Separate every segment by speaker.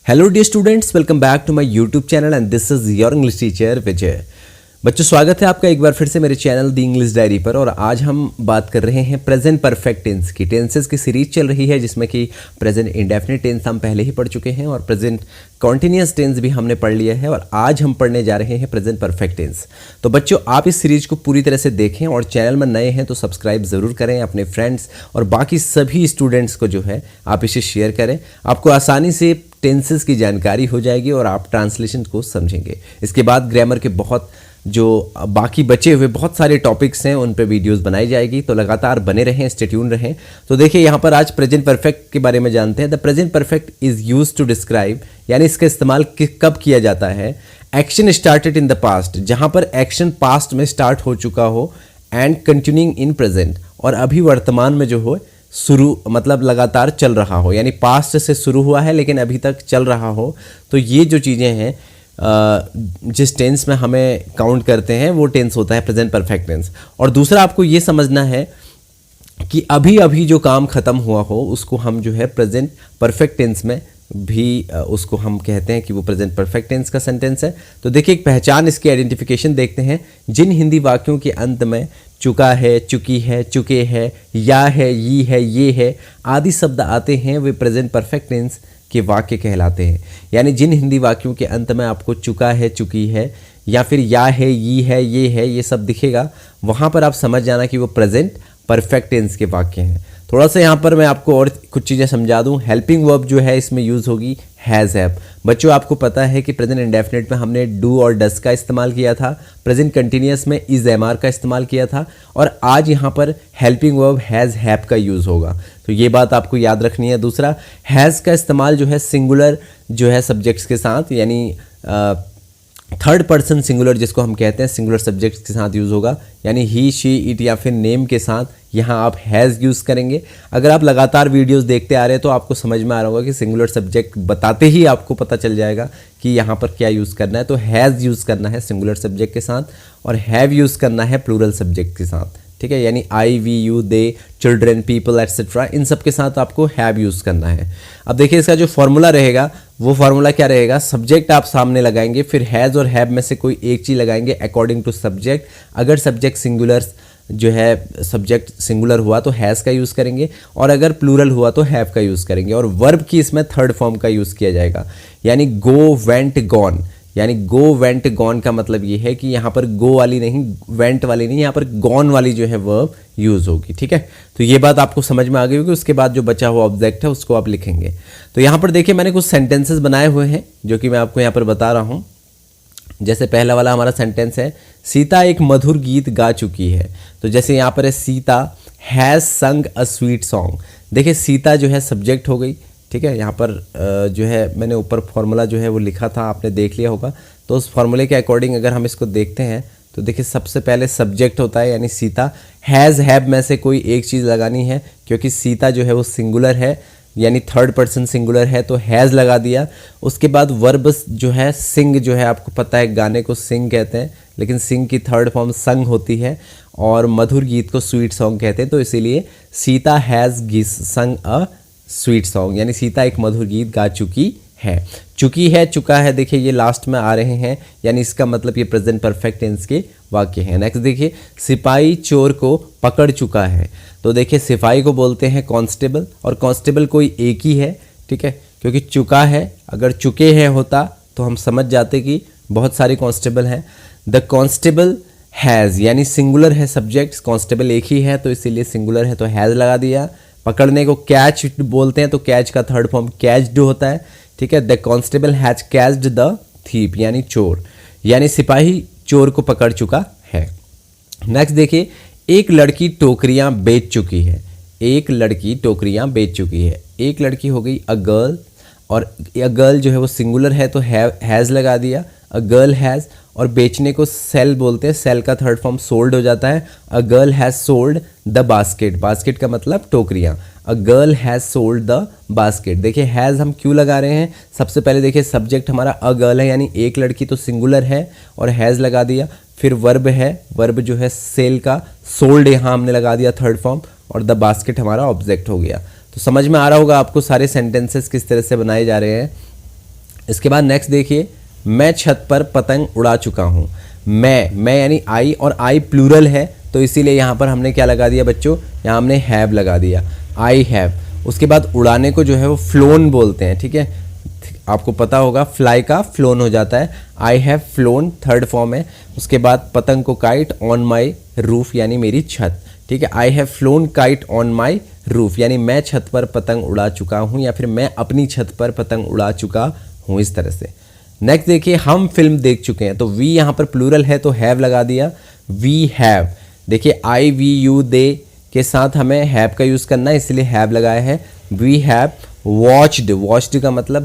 Speaker 1: Hello dear students, welcome back to my YouTube channel and this is your English teacher Vijay. बच्चों, स्वागत है आपका एक बार फिर से मेरे चैनल द इंग्लिश डायरी पर। और आज हम बात कर रहे हैं प्रेजेंट परफेक्ट टेंस की। टेंसेस की सीरीज चल रही है जिसमें कि प्रेजेंट इंडेफिनिट टेंस हम पहले ही पढ़ चुके हैं और प्रेजेंट कॉन्टिन्यूअस टेंस भी हमने पढ़ लिया है और आज हम पढ़ने जा रहे हैं प्रेजेंट परफेक्ट टेंस। तो बच्चों, आप इस सीरीज को पूरी तरह से देखें और चैनल में नए हैं तो सब्सक्राइब ज़रूर करें, अपने फ्रेंड्स और बाकी सभी स्टूडेंट्स को जो है आप इसे शेयर करें। आपको आसानी से टेंसेस की जानकारी हो जाएगी और आप ट्रांसलेशन को समझेंगे। इसके बाद ग्रामर के बहुत जो बाकी बचे हुए बहुत सारे टॉपिक्स हैं उन पे वीडियोस बनाई जाएगी, तो लगातार बने रहें, स्टे ट्यून रहें। तो देखिए यहाँ पर आज प्रेजेंट परफेक्ट के बारे में जानते हैं। The present perfect is used to describe, यानी इसका इस्तेमाल कब किया जाता है। Action started in the past, जहाँ पर एक्शन पास्ट में स्टार्ट हो चुका हो, एंड कंटिन्यूइंग इन प्रेजेंट, और अभी वर्तमान में जो हो शुरू मतलब लगातार चल रहा हो, यानी पास्ट से शुरू हुआ है लेकिन अभी तक चल रहा हो। तो ये जो चीज़ें हैं जिस टेंस में हमें काउंट करते हैं वो टेंस होता है प्रेजेंट परफेक्ट टेंस। और दूसरा आपको ये समझना है कि अभी अभी जो काम ख़त्म हुआ हो उसको हम जो है प्रेजेंट परफेक्ट टेंस में भी उसको हम कहते हैं कि वो प्रेजेंट परफेक्ट टेंस का सेंटेंस है। तो देखिए एक पहचान, इसकी आइडेंटिफिकेशन देखते हैं। जिन हिंदी वाक्यों के अंत में चुका है, चुकी है, चुके है, या है, यी है, ये है आदि शब्द आते हैं वे प्रेजेंट परफेक्ट टेंस के वाक्य कहलाते हैं। यानी जिन हिंदी वाक्यों के अंत में आपको चुका है, चुकी है या फिर या है, यी है, ये सब दिखेगा, वहाँ पर आप समझ जाना कि वो प्रेजेंट परफेक्ट टेंस के वाक्य हैं। थोड़ा सा यहाँ पर मैं आपको और कुछ चीज़ें समझा दूँ। हेल्पिंग वर्ब जो है इसमें यूज़ होगी हैज़ हैव। बच्चों, आपको पता है कि प्रेजेंट इंडेफिनिट में हमने डू और डस का इस्तेमाल किया था, प्रेजेंट कंटिन्यूअस में इज एम आर का इस्तेमाल किया था, और आज यहाँ पर हेल्पिंग वर्ब हैज़ हैव का यूज़ होगा। तो ये बात आपको याद रखनी है। दूसरा, हैज़ का इस्तेमाल जो है सिंगुलर जो है सब्जेक्ट्स के साथ, यानी थर्ड पर्सन सिंगुलर जिसको हम कहते हैं सिंगुलर सब्जेक्ट्स के साथ यूज़ होगा, यानी ही, शी, इट या फिर नेम के साथ यहाँ आप हैज़ यूज़ करेंगे। अगर आप लगातार वीडियोस देखते आ रहे हैं तो आपको समझ में आ रहा होगा कि सिंगुलर सब्जेक्ट बताते ही आपको पता चल जाएगा कि यहाँ पर क्या यूज़ करना है। तो हैज़ यूज़ करना है सिंगुलर सब्जेक्ट के साथ और हैव यूज़ करना है प्लूरल सब्जेक्ट के साथ, ठीक है। यानी I, we, you, they, children, people etcetera, इन सब के साथ आपको हैव यूज़ करना है। अब देखिए इसका जो फॉर्मूला रहेगा वो फार्मूला क्या रहेगा। सब्जेक्ट आप सामने लगाएंगे, फिर हैज़ और हैव में से कोई एक चीज़ लगाएंगे अकॉर्डिंग टू सब्जेक्ट। अगर सब्जेक्ट सिंगुलर जो है सब्जेक्ट सिंगुलर हुआ तो हैज़ का यूज़ करेंगे, और अगर प्लूरल हुआ तो हैव का यूज़ करेंगे। और वर्ब की इसमें थर्ड फॉर्म का यूज़ किया जाएगा, यानी गो, वेंट, गॉन। यानी गो, वेंट, गॉन का मतलब ये है कि यहाँ पर गो वाली नहीं, वेंट वाली नहीं, यहाँ पर गॉन वाली जो है वर्ब यूज़ होगी, ठीक है। तो ये बात आपको समझ में आ गई होगी। उसके बाद जो बचा हुआ ऑब्जेक्ट है उसको आप लिखेंगे। तो यहाँ पर देखिए मैंने कुछ सेंटेंसेस बनाए हुए हैं जो कि मैं आपको यहाँ पर बता रहा हूँ। जैसे पहला वाला हमारा सेंटेंस है, सीता एक मधुर गीत गा चुकी है। तो जैसे यहाँ पर है, सीता हैज़ संग अ स्वीट सॉन्ग। देखिए सीता जो है सब्जेक्ट हो गई, ठीक है। यहाँ पर जो है मैंने ऊपर फॉर्मूला जो है वो लिखा था, आपने देख लिया होगा। तो उस फॉर्मूले के अकॉर्डिंग अगर हम इसको देखते हैं तो देखिए सबसे पहले सब्जेक्ट होता है, यानी सीता। हैज़ हैव में से कोई एक चीज़ लगानी है क्योंकि सीता जो है वो सिंगुलर है, यानी थर्ड पर्सन सिंगुलर है, तो हैज़ लगा दिया। उसके बाद वर्ब जो है सिंग, जो है आपको पता है गाने को सिंग कहते हैं, लेकिन सिंग की थर्ड फॉर्म संग होती है, और मधुर गीत को स्वीट सॉन्ग कहते हैं। तो इसीलिए सीता हैज़ संग अ स्वीट सॉन्ग, यानी सीता एक मधुर गीत गा चुकी है। चुकी है, चुका है, देखिए ये लास्ट में आ रहे हैं, यानी इसका मतलब ये प्रेजेंट परफेक्ट टेंस के वाक्य हैं। नेक्स्ट देखिए, सिपाही चोर को पकड़ चुका है। तो देखिए सिपाही को बोलते हैं कांस्टेबल, और कांस्टेबल कोई एक ही है, ठीक है, क्योंकि चुका है। अगर चुके हैं होता तो हम समझ जाते कि बहुत सारे कांस्टेबल हैं। द कांस्टेबल हैज़, यानी सिंगुलर है सब्जेक्ट, कांस्टेबल एक ही है तो इसीलिए सिंगुलर है तो हैज़ लगा दिया। पकड़ने को कैच बोलते हैं तो कैच का थर्ड फॉर्म कैच्ड होता है, ठीक है। The constable has caught the thief, यानी चोर, यानी सिपाही चोर को पकड़ चुका है। नेक्स्ट देखिए, एक लड़की टोकरियां बेच चुकी है। एक लड़की टोकरियां बेच चुकी है। एक लड़की हो गई अ गर्ल, और अ गर्ल जो है वो सिंगुलर है तो हैज़ लगा दिया, अ गर्ल हैज़। और बेचने को सेल बोलते हैं, सेल का थर्ड फॉर्म सोल्ड हो जाता है। A girl has sold the basket, basket का मतलब टोकरियाँ। A girl has sold the basket. देखिए हैज़ हम क्यों लगा रहे हैं, सबसे पहले देखिए सब्जेक्ट हमारा अ गर्ल है, यानी एक लड़की तो सिंगुलर है और हैज़ लगा दिया। फिर वर्ब है, वर्ब जो है सेल का सोल्ड यहाँ हमने लगा दिया थर्ड फॉर्म, और द बास्केट हमारा ऑब्जेक्ट हो गया। तो समझ में आ रहा होगा आपको सारे सेंटेंसेस किस तरह से बनाए जा रहे हैं। इसके बाद नेक्स्ट देखिए, मैं छत पर पतंग उड़ा चुका हूँ। मैं यानी आई, और आई प्लूरल है तो इसीलिए यहाँ पर हमने क्या लगा दिया बच्चों, यहाँ हमने हैव लगा दिया, आई हैव। उसके बाद उड़ाने को जो है वो फ्लोन बोलते हैं, ठीक है, आपको पता होगा फ्लाई का फ्लोन हो जाता है। I have phloem third form है। उसके बाद पतंग को काइट ऑन माई रूफ यानी मेरी छत, ठीक है, I have phloem kite on my roof यानी मैं छत पर पतंग उड़ा चुका हूँ या फिर मैं अपनी छत पर पतंग उड़ा चुका हूँ, इस तरह से। नेक्स्ट देखिए, हम फिल्म देख चुके हैं, तो वी यहाँ पर प्लूरल है तो हैव लगा दिया, वी हैव। देखिए आई वी यू दे के साथ हमें हैव का यूज़ करना है इसलिए हैव लगाया है। वी हैव वॉच्ड, वॉच्ड का मतलब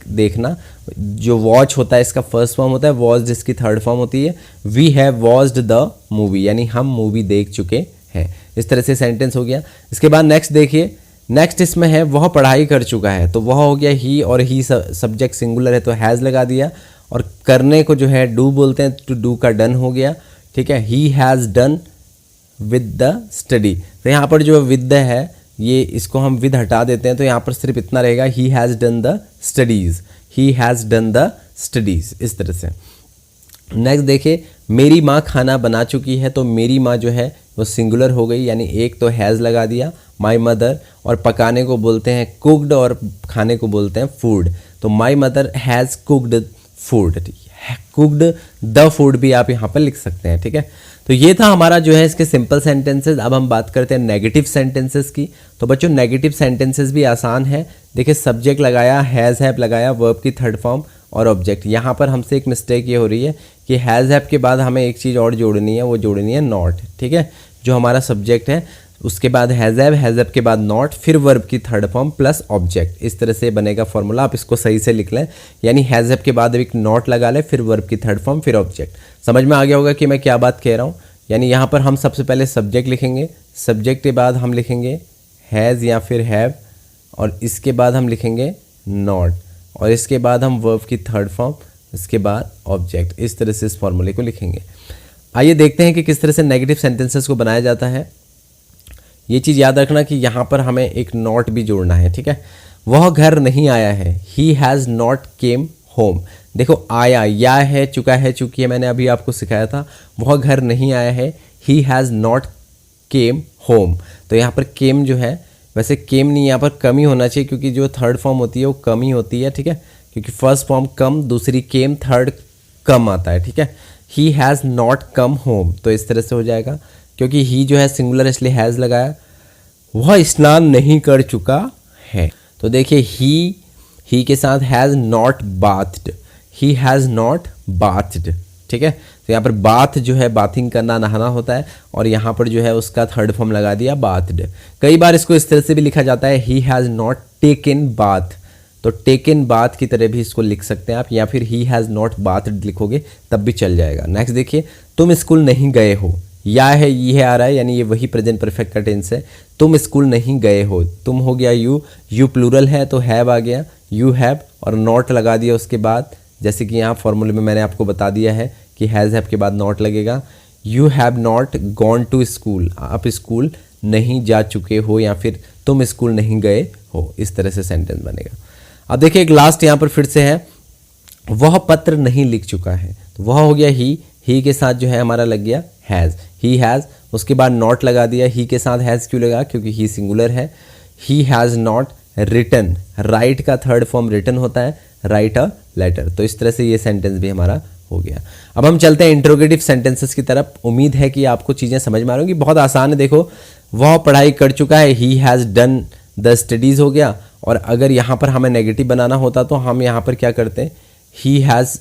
Speaker 1: देखना, जो वॉच होता है इसका फर्स्ट फॉर्म होता है, वॉच्ड इसकी थर्ड फॉर्म होती है। We have watched the movie यानी हम मूवी देख चुके हैं। इस तरह से सेंटेंस हो गया। इसके बाद नेक्स्ट देखिए, नेक्स्ट इसमें है वह पढ़ाई कर चुका है, तो वह हो गया ही, और ही सब्जेक्ट सिंगुलर है तो हैज़ लगा दिया। और करने को जो है डू बोलते हैं, टू डू का डन हो गया, ठीक है, he has done with the study. तो यहाँ पर जो विद द है ये इसको हम विद हटा देते हैं तो यहाँ पर सिर्फ इतना रहेगा, he has done the studies, he has done the studies, इस तरह से। नेक्स्ट देखिए, मेरी माँ खाना बना चुकी है, तो मेरी माँ जो है वो सिंगुलर हो गई यानी एक तो हैज़ लगा दिया, माई मदर, और पकाने को बोलते हैं कुकड और खाने को बोलते हैं फूड, तो my mother has cooked food, cooked the food भी आप यहाँ पर लिख सकते हैं, ठीक है। तो ये था हमारा जो है इसके सिंपल सेंटेंसेस। अब हम बात करते हैं नेगेटिव सेंटेंसेस की। तो बच्चों नेगेटिव सेंटेंसेस भी आसान है। देखिए सब्जेक्ट लगाया, हैज़ हैव लगाया, वर्ब की थर्ड फॉर्म और ऑब्जेक्ट। यहाँ पर हमसे एक मिस्टेक ये हो रही है कि हैज़ हैव के बाद हमें एक चीज़ और जोड़नी है, वो जोड़नी है नॉट, ठीक है, जो हमारा सब्जेक्ट है उसके बाद हैज़ हैव के बाद नॉट, फिर वर्ब की थर्ड फॉर्म प्लस ऑब्जेक्ट, इस तरह से बनेगा फॉर्मूला। आप इसको सही से लिख लें, यानी हैज़ हैव के बाद एक नॉट लगा लें, फिर वर्ब की थर्ड फॉर्म, फिर ऑब्जेक्ट। समझ में आ गया होगा कि मैं क्या बात कह रहा हूँ। यानी यहाँ पर हम सबसे पहले सब्जेक्ट लिखेंगे, सब्जेक्ट के बाद हम लिखेंगे हैज़ या फिर हैव, और इसके बाद हम लिखेंगे नॉट, और इसके बाद हम वर्ब की थर्ड फॉर्म, इसके बाद ऑब्जेक्ट। इस तरह से इस फॉर्मूले को लिखेंगे। आइए देखते हैं कि किस तरह से नेगेटिव सेंटेंसेस को बनाया जाता है। ये चीज़ याद रखना कि यहाँ पर हमें एक नॉट भी जोड़ना है, ठीक है। वह घर नहीं आया है, he has not came home. देखो आया, या है, चुका है, चुकी है, मैंने अभी आपको सिखाया था। वह घर नहीं आया है, he has not came home. तो यहाँ पर केम जो है, वैसे केम नहीं, यहाँ पर कम ही होना चाहिए क्योंकि जो थर्ड फॉर्म होती है वो कम ही होती है, ठीक है, क्योंकि फर्स्ट फॉर्म कम, दूसरी केम, थर्ड कम आता है, ठीक है। He has not come home, तो इस तरह से हो जाएगा, क्योंकि ही जो है सिंगुलर इसलिए हैज़ लगाया। वह स्नान नहीं कर चुका है, तो देखिए ही के साथ has not bathed, he has not bathed, ठीक है। तो यहाँ पर बाथ जो है बाथिंग करना, नहाना होता है, और यहाँ पर जो है उसका थर्ड फॉर्म लगा दिया बाथड। कई बार इसको इस तरह से भी लिखा जाता है, he has not taken bath, तो टेकन बाथ की तरह भी इसको लिख सकते हैं आप, या फिर ही हैज़ नॉट बाथड लिखोगे तब भी चल जाएगा। नेक्स्ट देखिए, तुम स्कूल नहीं गए हो, या है ये आ रहा है, यानी ये वही प्रेजेंट परफेक्ट का टेंस है। तुम स्कूल नहीं गए हो, तुम हो गया यू प्लूरल है तो हैव आ गया, यू हैव, और नॉट लगा दिया उसके बाद, जैसे कि यहाँ फॉर्मूले में मैंने आपको बता दिया है कि हैज़ हैव के बाद नॉट लगेगा। You have not gone to school, आप स्कूल नहीं जा चुके हो, या फिर तुम स्कूल नहीं गए हो, इस तरह से सेंटेंस बनेगा। अब देखिए एक लास्ट यहाँ पर फिर से है, वह पत्र नहीं लिख चुका है, तो वह हो गया ही के साथ जो है हमारा लग गया हैज़, ही हैज़, उसके बाद नॉट लगा दिया। ही के साथ हैज़ क्यों लगा, क्योंकि ही सिंगुलर है। He has not written, write का थर्ड फॉर्म रिटन होता है, राइट अ लेटर। तो इस तरह से ये सेंटेंस भी हमारा हो गया। अब हम चलते हैं इंट्रोगेटिव सेंटेंसेस की तरफ। उम्मीद है कि आपको चीज़ें समझ में आ रही होंगी, बहुत आसान है। देखो वह पढ़ाई कर चुका है, he has done the studies हो गया, और अगर यहाँ पर हमें नेगेटिव बनाना होता तो हम यहाँ पर क्या करते हैं, ही हैज़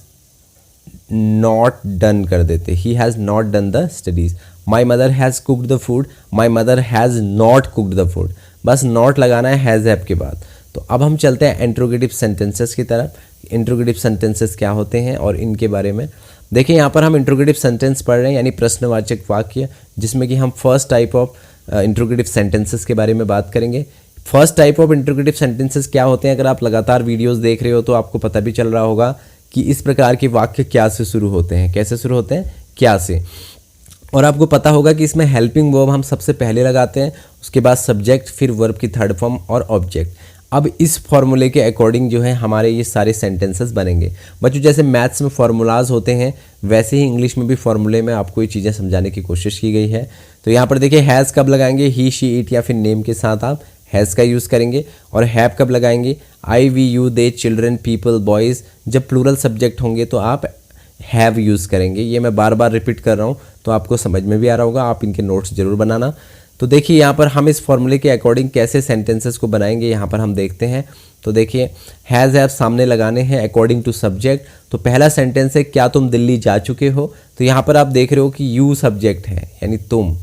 Speaker 1: नॉट डन कर देते, ही has not done the studies. My mother has cooked the food, my mother has not cooked the food, बस नॉट लगाना है हैज़ हैव के बाद। तो अब हम चलते हैं इंट्रोगेटिव सेंटेंसेस की तरफ। इंट्रोगेटिव सेंटेंसेस क्या होते हैं और इनके बारे में देखिए। यहाँ पर हम इंट्रोगेटिव सेंटेंस पढ़ रहे हैं, यानी प्रश्नवाचक वाक्य, जिसमें कि हम first type of interrogative sentences के बारे में बात करेंगे। First type of interrogative sentences क्या होते हैं, अगर आप लगातार वीडियोस देख रहे हो तो आपको पता भी चल रहा होगा कि इस प्रकार के वाक्य क्या से शुरू होते हैं, कैसे शुरू होते हैं, क्या से। और आपको पता होगा कि इसमें हेल्पिंग वर्ब हम सबसे पहले लगाते हैं, उसके बाद सब्जेक्ट, फिर वर्ब की थर्ड फॉर्म और ऑब्जेक्ट। अब इस फॉर्मूले के अकॉर्डिंग जो है हमारे ये सारे सेंटेंसेस बनेंगे। बच्चों जैसे मैथ्स में फार्मूलाज होते हैं वैसे ही इंग्लिश में भी फार्मूले में आपको ये चीज़ें समझाने की कोशिश की गई है। तो यहाँ पर देखिए हैज़ कब लगाएंगे, ही शी इट या फिर नेम के साथ आप हैज़ का यूज़ करेंगे। और हैव कब लगाएंगे, I we you they children people boys. जब प्लूरल सब्जेक्ट होंगे तो आप हैव यूज़ करेंगे। ये मैं बार बार रिपीट कर रहा हूँ तो आपको समझ में भी आ रहा होगा, आप इनके नोट्स ज़रूर बनाना। तो देखिए यहाँ पर हम इस फॉर्मूले के अकॉर्डिंग कैसे सेंटेंसेस को बनाएंगे यहाँ पर हम देखते हैं। तो देखिए हैज़ हैव सामने लगाने हैं अकॉर्डिंग टू सब्जेक्ट। तो पहला सेंटेंस है क्या तुम दिल्ली जा चुके हो। तो यहाँ पर आप देख रहे हो कि यू सब्जेक्ट है यानी तुम,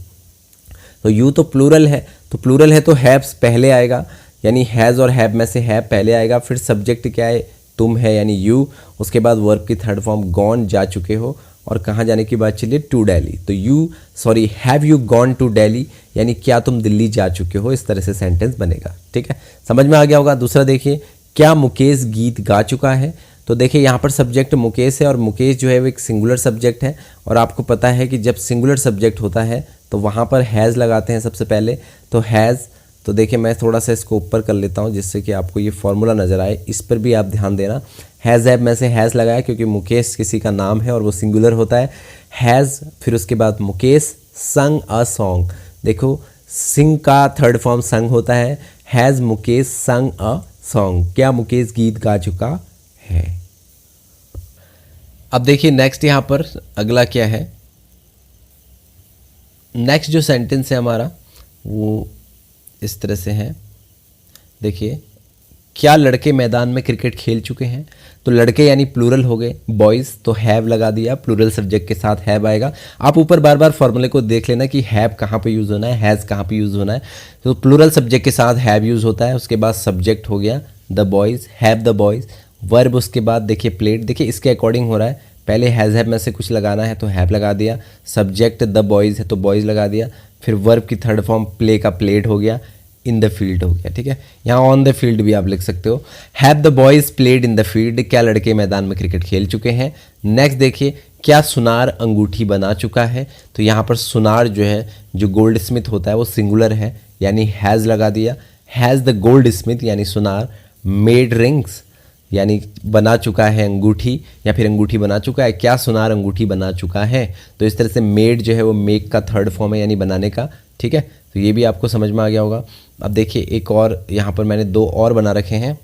Speaker 1: तो यू तो प्लूरल है, तो प्लूरल है तो हैव्स पहले आएगा, यानी हैज़ और हैव में से हैव पहले आएगा। फिर सब्जेक्ट क्या है, तुम है यानी यू। उसके बाद वर्ब की थर्ड फॉर्म गॉन, जा चुके हो। और कहाँ जाने की बात चलिए, टू दिल्ली। तो have you gone to Delhi यानी क्या तुम दिल्ली जा चुके हो। इस तरह से सेंटेंस बनेगा। ठीक है, समझ में आ गया होगा। दूसरा देखिए क्या मुकेश गीत गा चुका है। तो देखिए यहाँ पर सब्जेक्ट मुकेश है और मुकेश जो है वो एक सिंगुलर सब्जेक्ट है। और आपको पता है कि जब सिंगुलर सब्जेक्ट होता है तो वहाँ पर हैज़ लगाते हैं सबसे पहले। तो हैज़, तो देखिए मैं थोड़ा सा इसको ऊपर कर लेता हूँ जिससे कि आपको ये फॉर्मूला नज़र आए, इस पर भी आप ध्यान देना। हैज़ हैव में से हैज़ लगाया क्योंकि मुकेश किसी का नाम है और वो सिंगुलर होता है। हैज़, फिर उसके बाद मुकेश संग अ सॉन्ग। देखो सिंग का थर्ड फॉर्म संग होता है। हैज़ मुकेश संग अ सॉन्ग, क्या मुकेश गीत गा चुका है। अब देखिए नेक्स्ट यहाँ पर अगला क्या है, नेक्स्ट जो सेंटेंस है हमारा वो इस तरह से है। देखिए क्या लड़के मैदान में क्रिकेट खेल चुके हैं। तो लड़के यानी प्लूरल हो गए, बॉयज़ तो हैव लगा दिया, प्लूरल सब्जेक्ट के साथ हैव आएगा। आप ऊपर बार बार फॉर्मूले को देख लेना कि हैव कहाँ पे यूज़ होना है, हैज़ कहाँ पे यूज़ होना है। तो प्लूरल सब्जेक्ट के साथ हैव यूज़ होता है। उसके बाद सब्जेक्ट हो गया the boys, have the boys. Verb उसके बाद देखिए प्लेड, देखिए इसके अकॉर्डिंग हो रहा है। पहले हैज़ हैव में से कुछ लगाना है तो हैव लगा दिया। सब्जेक्ट द बॉयज़ है तो बॉयज़ लगा दिया। फिर वर्ब की थर्ड फॉर्म प्ले का प्लेड हो गया, इन द फील्ड हो गया। ठीक है, यहाँ ऑन द फील्ड भी आप लिख सकते हो। Have the boys played in the field, क्या लड़के मैदान में क्रिकेट खेल चुके हैं। नेक्स्ट देखिए क्या सुनार अंगूठी बना चुका है। तो यहाँ पर सुनार जो है, जो गोल्ड स्मिथ होता है वो सिंगुलर है यानी हैज़ लगा दिया। हैज़ द गोल्ड स्मिथ यानी सुनार मेड रिंग्स यानी बना चुका है अंगूठी या फिर अंगूठी बना चुका है। क्या सुनार अंगूठी बना चुका है। तो इस तरह से मेड जो है वो मेक का थर्ड फॉर्म है यानी बनाने का। ठीक है, तो ये भी आपको समझ में आ गया होगा। अब देखिए एक और यहाँ पर मैंने दो और बना रखे हैं।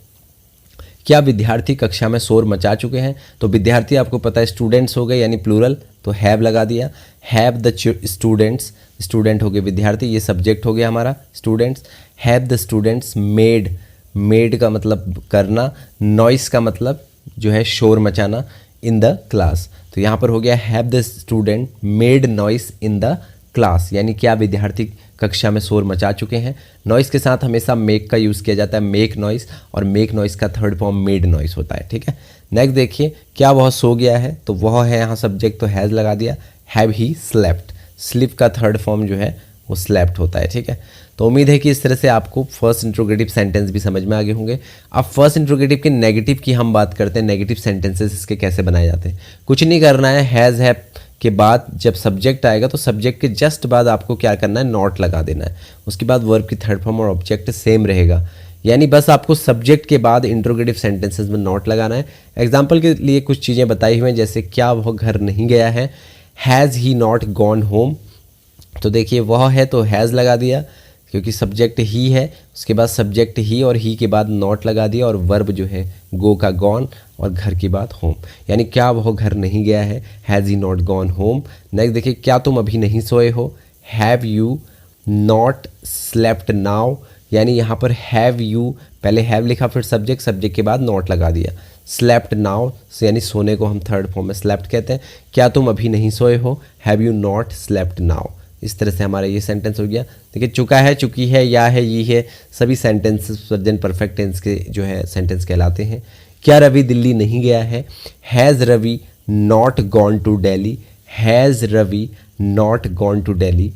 Speaker 1: क्या विद्यार्थी कक्षा में शोर मचा चुके हैं। तो विद्यार्थी आपको पता है स्टूडेंट्स हो गए यानी प्लूरल, तो हैव लगा दिया। हैव द स्टूडेंट्स, स्टूडेंट हो गए विद्यार्थी, ये सब्जेक्ट हो गया हमारा students. Have the students made, made का मतलब करना, नॉइस का मतलब जो है शोर मचाना, इन द क्लास। तो यहाँ पर हो गया have the student made noise in the class यानी क्या विद्यार्थी कक्षा में शोर मचा चुके हैं। नॉइस के साथ हमेशा मेक का यूज़ किया जाता है, मेक नॉइस, और मेक नॉइस का थर्ड फॉर्म मेड नॉइस होता है। ठीक है, नेक्स्ट देखिए क्या वह सो गया है। तो वह है यहाँ सब्जेक्ट तो हैज़ लगा दिया। हैव ही स्लेप्ट, स्लीप का थर्ड फॉर्म जो है वो स्लेप्ट होता है। ठीक है, तो उम्मीद है कि इस तरह से आपको फर्स्ट इंट्रोगेटिव सेंटेंस भी समझ में आ गए होंगे। अब फर्स्ट इंट्रोगेटिव के नेगेटिव की हम बात करते हैं, नेगेटिव सेंटेंसेस इसके कैसे बनाए जाते हैं। कुछ नहीं करना है, हैज़ हैव के बाद जब सब्जेक्ट आएगा तो सब्जेक्ट के जस्ट बाद आपको क्या करना है, नॉट लगा देना है। उसके बाद वर्ब की थर्ड फॉर्म और ऑब्जेक्ट सेम रहेगा, यानी बस आपको सब्जेक्ट के बाद इंट्रोगेटिव सेंटेंसेस में नॉट लगाना है। एग्जाम्पल के लिए कुछ चीज़ें बताई हुई हैं, जैसे क्या वह घर नहीं गया है, has he not gone home. तो देखिए वह है तो हैज़ लगा दिया क्योंकि सब्जेक्ट ही है, उसके बाद सब्जेक्ट ही और ही के बाद नॉट लगा दिया, और वर्ब जो है गो का गॉन और घर की बात होम, यानी क्या वह घर नहीं गया है, has he not gone home. Next देखिए क्या तुम अभी नहीं सोए हो, have you not slept now, यानी यहाँ पर हैव यू पहले हैव लिखा फिर सब्जेक्ट, सब्जेक्ट के बाद नॉट लगा दिया। स्लेप्ट नाउ यानी सोने को हम थर्ड फॉर्म में स्लेप्ट कहते हैं। क्या तुम अभी नहीं सोए हो, have you not slept now. इस तरह से हमारा ये सेंटेंस हो गया। देखिए चुका है, चुकी है, या है, ये है, सभी सेंटेंस प्रेजेंट परफेक्ट टेंस के जो है सेंटेंस कहलाते हैं। क्या रवि दिल्ली नहीं गया है, has Ravi not gone to Delhi, has Ravi not gone to Delhi.